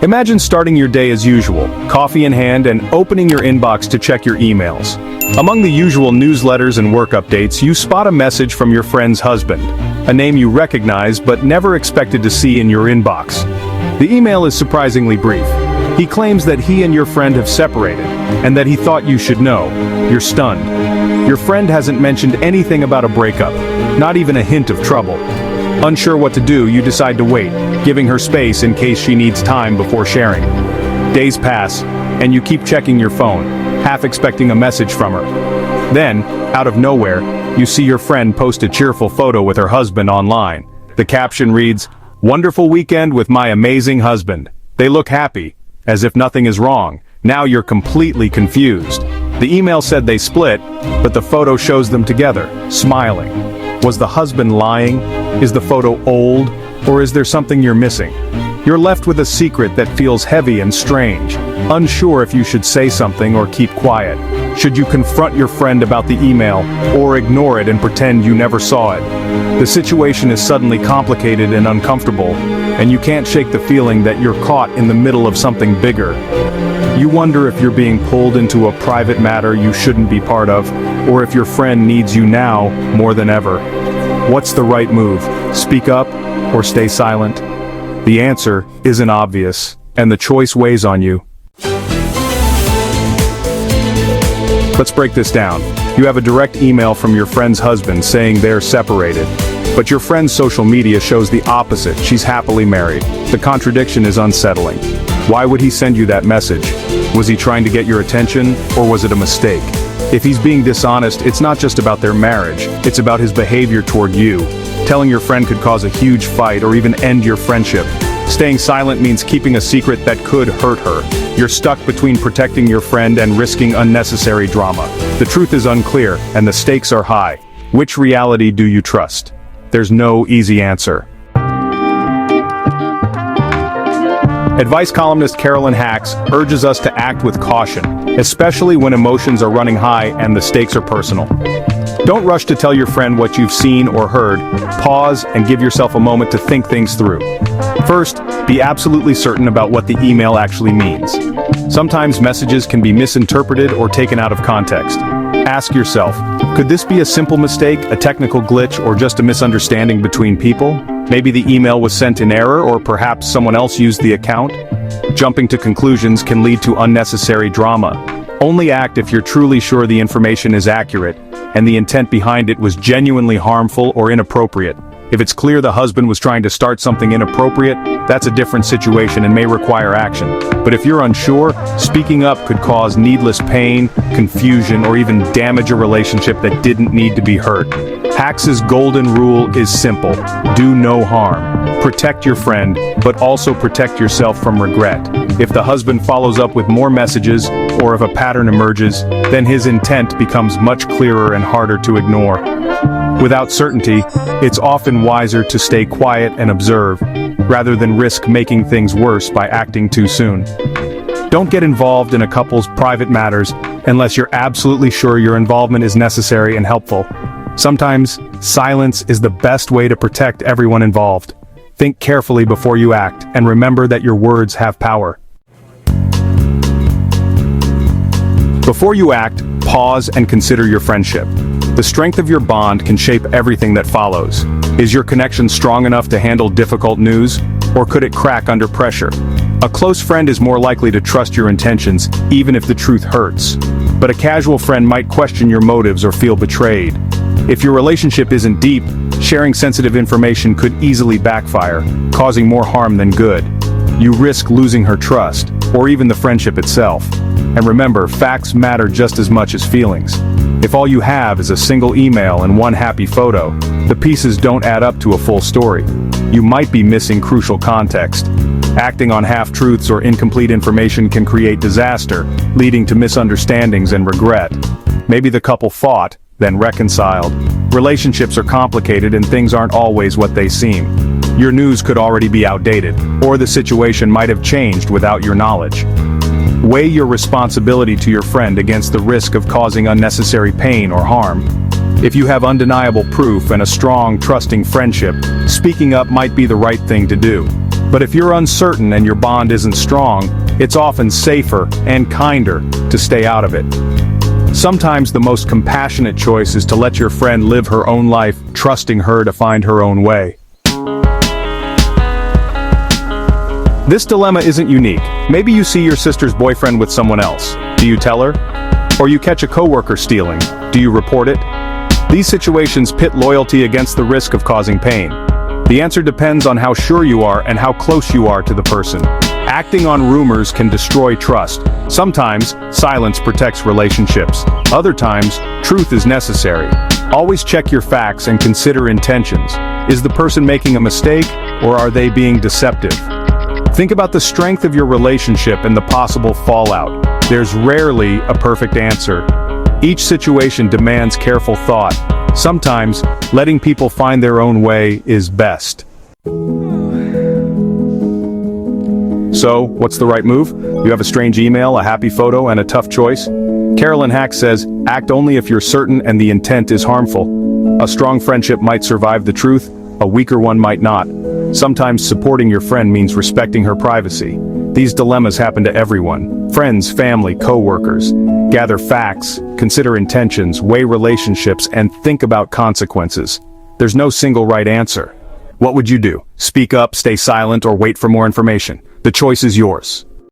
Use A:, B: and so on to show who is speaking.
A: Imagine starting your day as usual, coffee in hand and opening your inbox to check your emails. Among the usual newsletters and work updates, you spot a message from your friend's husband, a name you recognize but never expected to see in your inbox. The email is surprisingly brief. He claims that he and your friend have separated, and that he thought you should know. You're stunned. Your friend hasn't mentioned anything about a breakup, not even a hint of trouble. Unsure what to do, you decide to wait, giving her space in case she needs time before sharing. Days pass, and you keep checking your phone, half expecting a message from her. Then, out of nowhere, you see your friend post a cheerful photo with her husband online. The caption reads, "Wonderful weekend with my amazing husband. They look happy, as if nothing is wrong." Now you're completely confused. The email said they split, but the photo shows them together, smiling. Was the husband lying? Is the photo old? Or is there something you're missing? You're left with a secret that feels heavy and strange, unsure if you should say something or keep quiet. Should you confront your friend about the email, or ignore it and pretend you never saw it? The situation is suddenly complicated and uncomfortable, and you can't shake the feeling that you're caught in the middle of something bigger. You wonder if you're being pulled into a private matter you shouldn't be part of, or if your friend needs you now more than ever. What's the right move? Speak up, or stay silent? The answer isn't obvious, and the choice weighs on you. Let's break this down. You have a direct email from your friend's husband saying they're separated. But your friend's social media shows the opposite. She's happily married. The contradiction is unsettling. Why would he send you that message? Was he trying to get your attention, or was it a mistake? If he's being dishonest, it's not just about their marriage, it's about his behavior toward you. Telling your friend could cause a huge fight or even end your friendship. Staying silent means keeping a secret that could hurt her. You're stuck between protecting your friend and risking unnecessary drama. The truth is unclear, and the stakes are high. Which reality do you trust? There's no easy answer. Advice columnist Carolyn Hax urges us to act with caution, especially when emotions are running high and the stakes are personal. Don't rush to tell your friend what you've seen or heard. Pause and give yourself a moment to think things through. First, be absolutely certain about what the email actually means. Sometimes messages can be misinterpreted or taken out of context. Ask yourself, could this be a simple mistake, a technical glitch, or just a misunderstanding between people? Maybe the email was sent in error, or perhaps someone else used the account? Jumping to conclusions can lead to unnecessary drama. Only act if you're truly sure the information is accurate, and the intent behind it was genuinely harmful or inappropriate. If it's clear the husband was trying to start something inappropriate, that's a different situation and may require action. But if you're unsure, speaking up could cause needless pain, confusion, or even damage a relationship that didn't need to be hurt. Hax's golden rule is simple: do no harm. Protect your friend, but also protect yourself from regret. If the husband follows up with more messages, or if a pattern emerges, then his intent becomes much clearer and harder to ignore. Without certainty, it's often wiser to stay quiet and observe, rather than risk making things worse by acting too soon. Don't get involved in a couple's private matters unless you're absolutely sure your involvement is necessary and helpful. Sometimes, silence is the best way to protect everyone involved. Think carefully before you act, and remember that your words have power. Before you act, pause and consider your friendship. The strength of your bond can shape everything that follows. Is your connection strong enough to handle difficult news, or could it crack under pressure? A close friend is more likely to trust your intentions, even if the truth hurts. But a casual friend might question your motives or feel betrayed. If your relationship isn't deep, sharing sensitive information could easily backfire, causing more harm than good. You risk losing her trust, or even the friendship itself. And remember, facts matter just as much as feelings. If all you have is a single email and one happy photo, the pieces don't add up to a full story. You might be missing crucial context. Acting on half-truths or incomplete information can create disaster, leading to misunderstandings and regret. Maybe the couple fought, then reconciled. Relationships are complicated and things aren't always what they seem. Your news could already be outdated, or the situation might have changed without your knowledge. Weigh your responsibility to your friend against the risk of causing unnecessary pain or harm. If you have undeniable proof and a strong, trusting friendship, speaking up might be the right thing to do. But if you're uncertain and your bond isn't strong, it's often safer and kinder to stay out of it. Sometimes the most compassionate choice is to let your friend live her own life, trusting her to find her own way. This dilemma isn't unique. Maybe you see your sister's boyfriend with someone else. Do you tell her? Or you catch a coworker stealing. Do you report it? These situations pit loyalty against the risk of causing pain. The answer depends on how sure you are and how close you are to the person. Acting on rumors can destroy trust. Sometimes, silence protects relationships. Other times, truth is necessary. Always check your facts and consider intentions. Is the person making a mistake, or are they being deceptive? Think about the strength of your relationship and the possible fallout. There's rarely a perfect answer. Each situation demands careful thought. Sometimes, letting people find their own way is best. So, what's the right move? You have a strange email, a happy photo, and a tough choice? Carolyn Hax says, act only if you're certain and the intent is harmful. A strong friendship might survive the truth, a weaker one might not. Sometimes supporting your friend means respecting her privacy. These dilemmas happen to everyone. Friends, family, co-workers. Gather facts, consider intentions, weigh relationships, and think about consequences. There's no single right answer. What would you do? Speak up, stay silent, or wait for more information? The choice is yours.